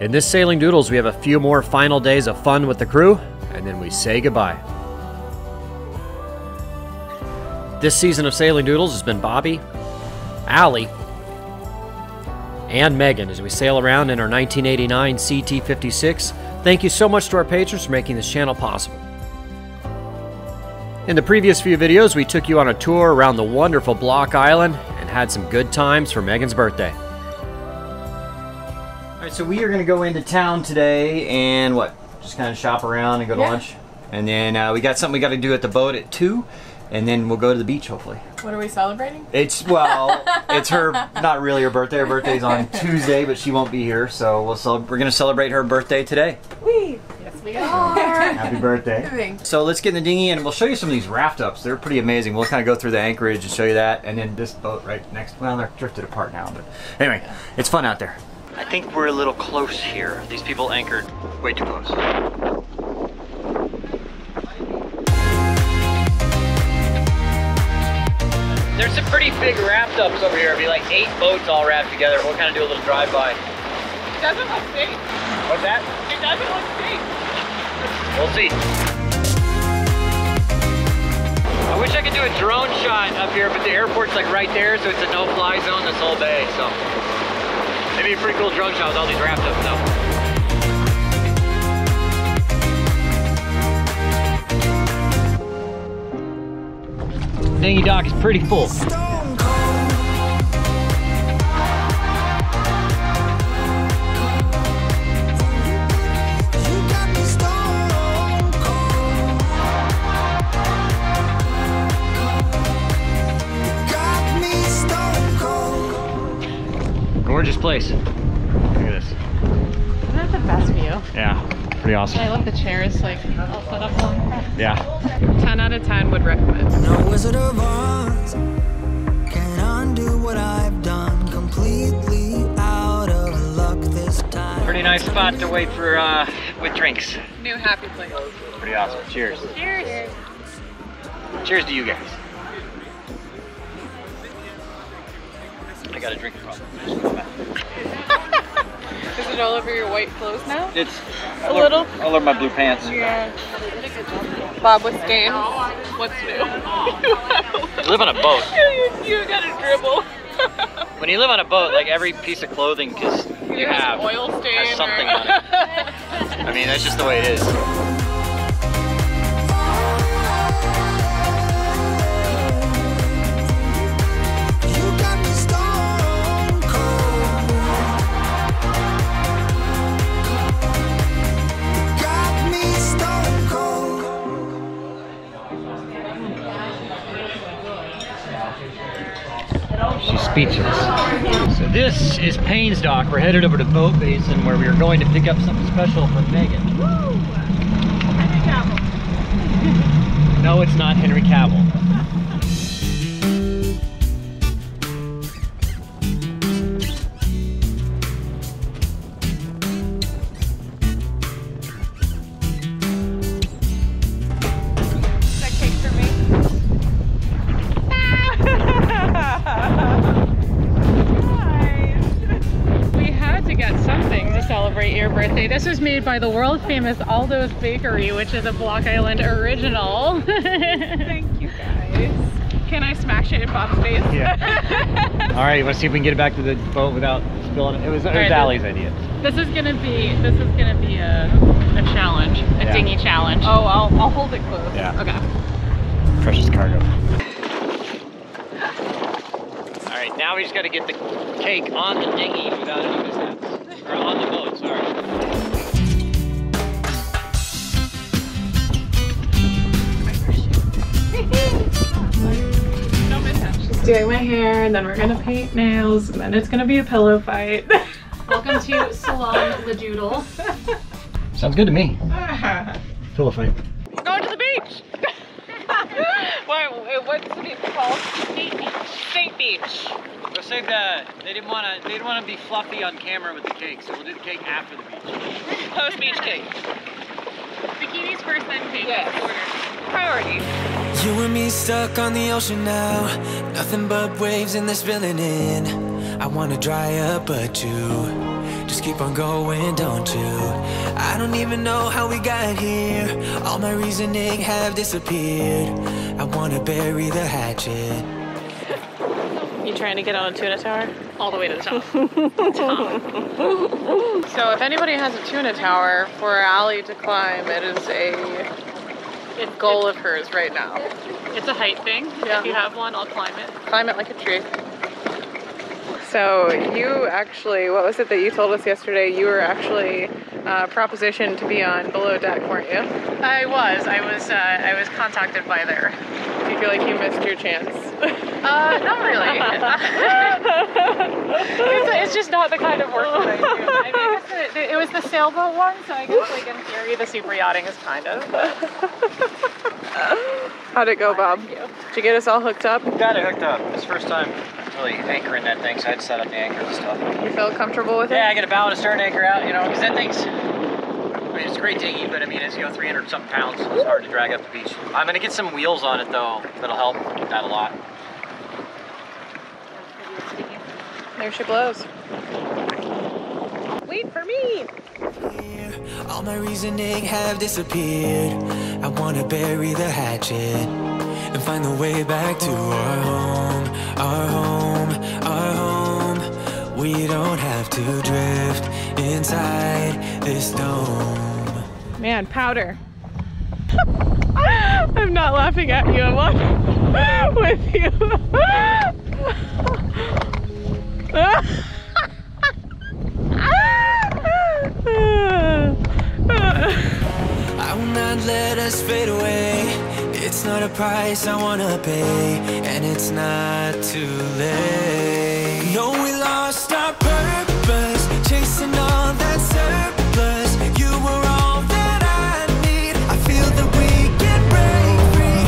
In this Sailing Doodles, we have a few more final days of fun with the crew, and then we say goodbye. This season of Sailing Doodles has been Bobby, Allie, and Megan as we sail around in our 1989 CT56. Thank you so much to our patrons for making this channel possible. In the previous few videos, we took you on a tour around the wonderful Block Island and had some good times for Megan's birthday. Alright, so we are going to go into town today and what? Just kind of shop around and go to lunch. And then we got something we got to do at the boat at 2. And then we'll go to the beach, hopefully. What are we celebrating? It's, well, it's her, not really her birthday. Her birthday's on Tuesday, but she won't be here. So we're going to celebrate her birthday today. Whee! Yes, we are. Happy birthday. So let's get in the dinghy and we'll show you some of these raft ups. They're pretty amazing. We'll kind of go through the anchorage and show you that. And then this boat right next, well, they're drifted apart now. But anyway, it's fun out there. I think we're a little close here. These people anchored way too close. There's some pretty big raft ups over here. It'll be like 8 boats all wrapped together. We'll kind of do a little drive-by. It doesn't look big. What's that? It doesn't look big. We'll see. I wish I could do a drone shot up here, but the airport's like right there, so it's a no-fly zone this whole day. So maybe a pretty cool drone shot with all these raft ups though. Dinghy Dock is pretty full. Gorgeous place. Look at this. Isn't that the best view? Yeah, pretty awesome. I love the chairs, like all set up on. Yeah. 10 out of 10 would recommend. No Wizard of Oz can undo what I've done. Completely out of luck this time. Pretty nice spot to wait for with drinks. New happy place. Pretty awesome. Cheers. Cheers. Cheers to you guys. I got a drinking problem. Is it all over your white clothes now? It's a little. All over my blue pants. Yeah. Bob, what's stained? What's new? You live on a boat. You gotta dribble. When you live on a boat, like every piece of clothing you have oil stain has something on it. I mean, that's just the way it is. She's speechless. So this is Payne's Dock. We're headed over to Boat Basin where we are going to pick up something special for Megan. Woo! Henry Cavill. No, it's not Henry Cavill. Is that cake for me? Get something to celebrate your birthday. This was made by the world famous Aldo's Bakery, which is a Block Island original. Thank you guys. Can I smash it in Bob's face? Yeah. All right, let's see if we can get it back to the boat without spilling it. It was Allie's idea. This is gonna be a challenge, a dinghy challenge. Oh, I'll hold it close. Yeah. Okay. Precious cargo. All right, now we just got to get the cake on the dinghy without any mishaps. Or on the boat, sorry. No mishaps. Just doing my hair, and then we're gonna paint nails, and then it's gonna be a pillow fight. Welcome to Salon the Doodle. Sounds good to me. Pillow fight. Going to the beach. What's the beach called? State Beach. State Beach. We'll save that. They didn't want to be fluffy on camera with the cake, so we'll do the cake after the beach. Post beach cake. Bikinis first, then cake. Yes. Order. Priorities. You and me stuck on the ocean now. Nothing but waves and they're spilling in. I wanna dry up, but you just keep on going, don't you? I don't even know how we got here. All my reasoning have disappeared. I wanna bury the hatchet. You trying to get on a tuna tower? All the way to the top. So if anybody has a tuna tower for Allie to climb, it is a goal of hers right now. It's a height thing. Yeah. If you have one, I'll climb it. Climb it like a tree. So you actually, what was it that you told us yesterday? You were actually propositioned to be on Below Deck, weren't you? I was contacted by there. Do you feel like you missed your chance? Not really. it's just not the kind of work that I do. I mean, it was the sailboat one, so I guess like in theory the super yachting is kind of. How'd it go, Bob? Did you get us all hooked up? Got it hooked up. It's the first time really anchoring that thing, so I had to set up the anchors and stuff. You feel comfortable with it? Yeah, I get a bow and a stern anchor out, you know, because that thing's, I mean, it's a great dinghy, but I mean, it's, you know, 300 something pounds, so it's hard to drag up the beach. I'm gonna get some wheels on it though, that'll help that a lot. There she blows. Wait for me! All my reasoning have disappeared. I wanna bury the hatchet and find the way back to our home, our home, our home. We don't have to drift inside this dome. Man, powder. I'm not laughing at you, I'm laughing with you. I will not let us fade away. It's not a price I wanna pay, and it's not too late. No, we lost our purpose, chasing all that surplus. You were all that I need. I feel that we can break free.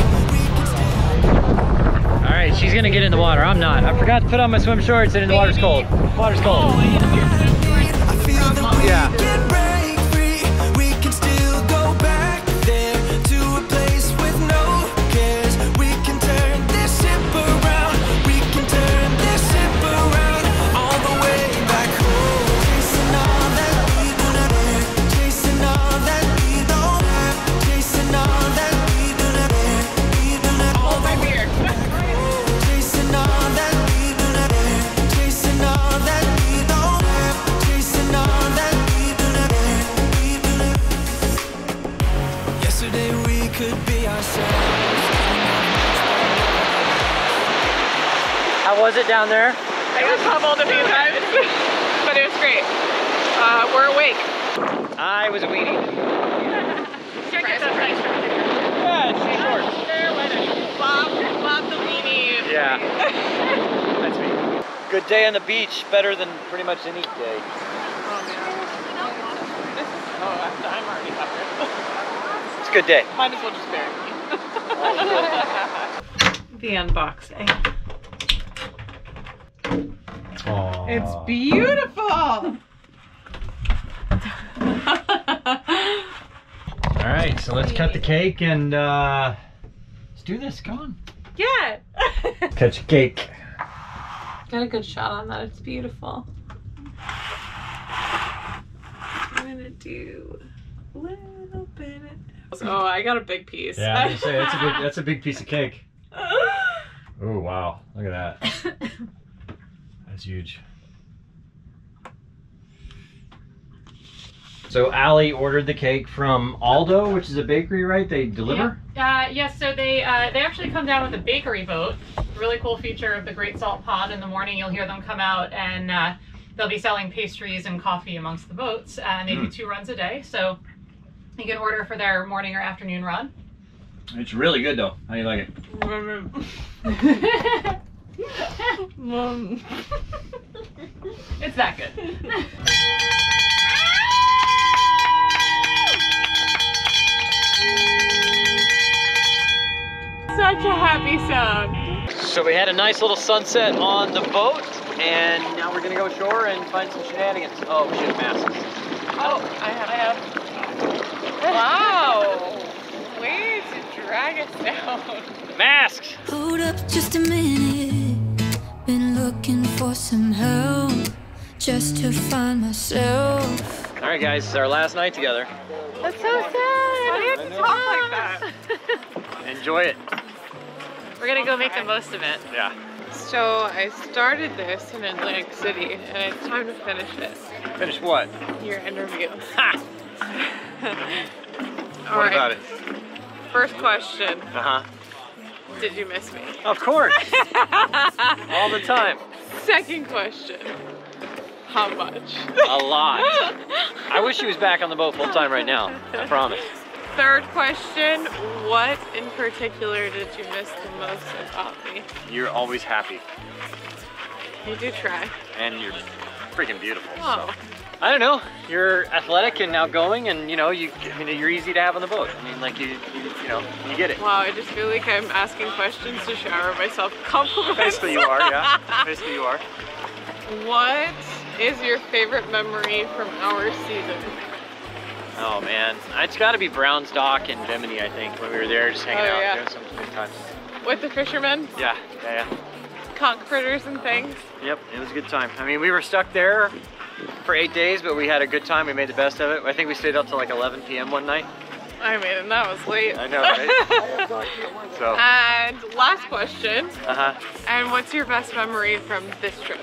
All right, she's gonna get in the water. I'm not. I forgot to put on my swim shorts and the water's cold. Water's cold. I feel that we can break free. We can still go back there to a place with no cares. We can turn this ship around. We can turn this ship around all the way back home. Chasing all that we do not have. Chasing all that we don't have. Chasing all that we do not have. We do not all my beer. Chasing all that we do not have. Chasing all that we don't have. Chasing all that we do not have. We do not. Yesterday we could be ourselves. How was it down there? I got pummeled a few times, but it was great. We're awake. I was a weenie. Surprise, surprise. Yeah, she's short. Bob the weenie. Yeah. That's me. Good day on the beach, better than pretty much any day. Oh man. I'm already covered. It's a good day. Might as well just bury me. The unboxing. Aww. It's beautiful! All right, so let's cut the cake and let's do this. Come on. Yeah! Cut your cake. Got a good shot on that. It's beautiful. I'm gonna do a little bit of... Oh, I got a big piece. Yeah, I was gonna say that's a big piece of cake. Oh wow, look at that. That's huge. So Allie ordered the cake from Aldo, which is a bakery, right? They deliver? Yes, so they actually come down with a bakery boat. Really cool feature of the Great Salt Pod. In the morning you'll hear them come out and they'll be selling pastries and coffee amongst the boats. And they do 2 runs a day, so you can order for their morning or afternoon run. It's really good though. How do you like it? It's that good. Such a happy sound. So we had a nice little sunset on the boat, and now we're gonna go ashore and find some shenanigans. Oh shit, masks. Oh, I have. Wow. Way to drag us down. Masks! Hold up just a minute. Been looking for some help. just to find myself. All right, guys, it's our last night together. That's so sad. Why do you have to talk like that? Enjoy it. We're gonna go make the most of it. Yeah. So I started this in Atlantic City, and it's time to finish it. Finish what? Your interview. Ha! All What right. about it? First question. Uh-huh. Did you miss me? Of course. All the time. Second question. How much? A lot. I wish she was back on the boat full time right now. I promise. Third question. What in particular did you miss the most about me? You're always happy. You do try. And you're freaking beautiful. Oh. So. I don't know. You're athletic and outgoing, and you're easy to have on the boat. I mean, like you get it. Wow, I just feel like I'm asking questions to shower myself compliments. Basically you are, yeah. Basically you are. What is your favorite memory from our season? Oh man, it's got to be Brown's Dock and Bimini, I think, when we were there just hanging out, yeah. doing some good times. With the fishermen? Yeah. Conch critters and things? Yep, it was a good time. I mean, we were stuck there for 8 days, but we had a good time. We made the best of it. I think we stayed up till like 11 p.m. one night. I mean, and that was late. I know, right? So. And last question. Uh-huh. And what's your best memory from this trip?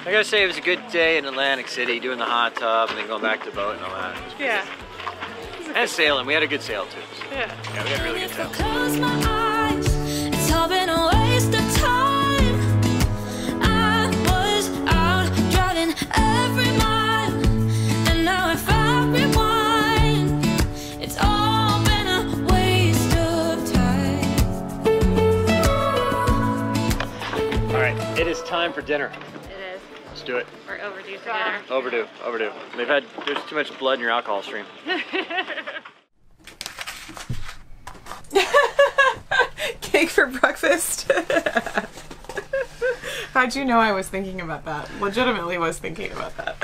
I gotta say it was a good day in Atlantic City, doing the hot tub and then going back to the boat and all that. Yeah. And sailing. We had a good sail too. So. Yeah. Yeah, we had a really good time. Close my eyes, it's all been a waste of time. I was out driving every mile, and now if I rewind, it's all been a waste of time. All right, it is time for dinner. It is. Let's do it. We're overdue for dinner. Overdue. There's too much blood in your alcohol stream. Cake for breakfast. How'd you know I was thinking about that? Legitimately was thinking about that.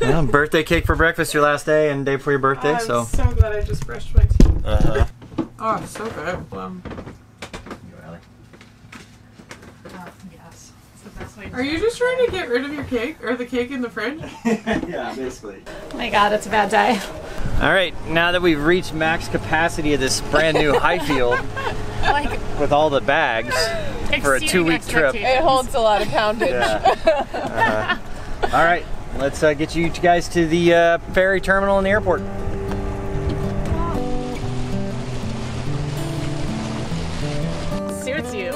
Well, birthday cake for breakfast, your last day and day before your birthday, I'm so. so glad I just brushed my teeth. Uh-huh. Oh, it's so good. Yes. It's the best way to Are you just trying to get rid of your cake? Or the cake in the fridge? Yeah, basically. Oh my god, it's a bad day. All right, now that we've reached max capacity of this brand new high field Like, with all the bags for a exceeding 2-week trip. It holds a lot of poundage. Yeah. All right, let's get you guys to the ferry terminal in the airport. suits you.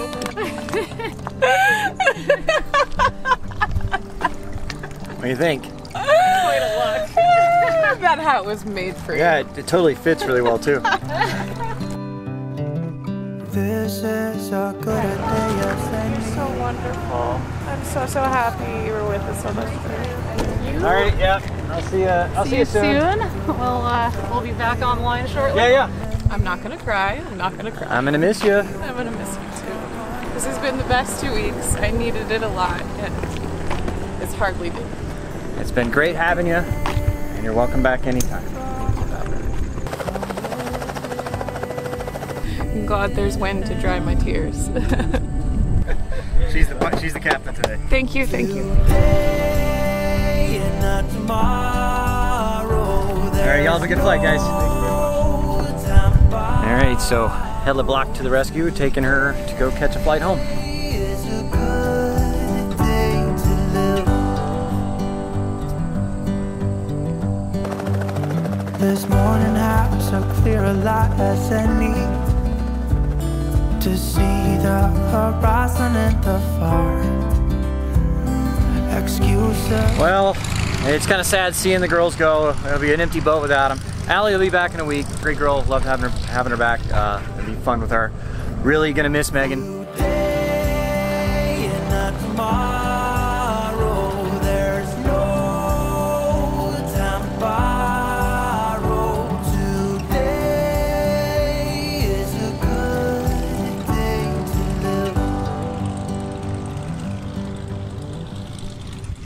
What do you think? Quite a look. That hat was made for you. Yeah, it totally fits really well too. This is a good day. You're so wonderful. I'm so happy you were with us on this trip. All right, yeah. I'll see you soon. We'll be back online shortly. Yeah. I'm not gonna cry. I'm gonna miss you. I'm gonna miss you too. This has been the best 2 weeks. I needed it a lot, and it's hardly been. It's been great having you, and you're welcome back anytime. God, there's wind to dry my tears. She's the captain today. Thank you. All right, y'all have a good flight, guys. All right, so Hedla Block to the rescue, taking her to go catch a flight home. This morning has so clear a light as any to see the horizon in the far. Excuses. Well, it's kind of sad seeing the girls go. It'll be an empty boat without them. Allie will be back in a week. Great girl, love having her back. It'll be fun with her. Really gonna miss Megan. Today and not tomorrow.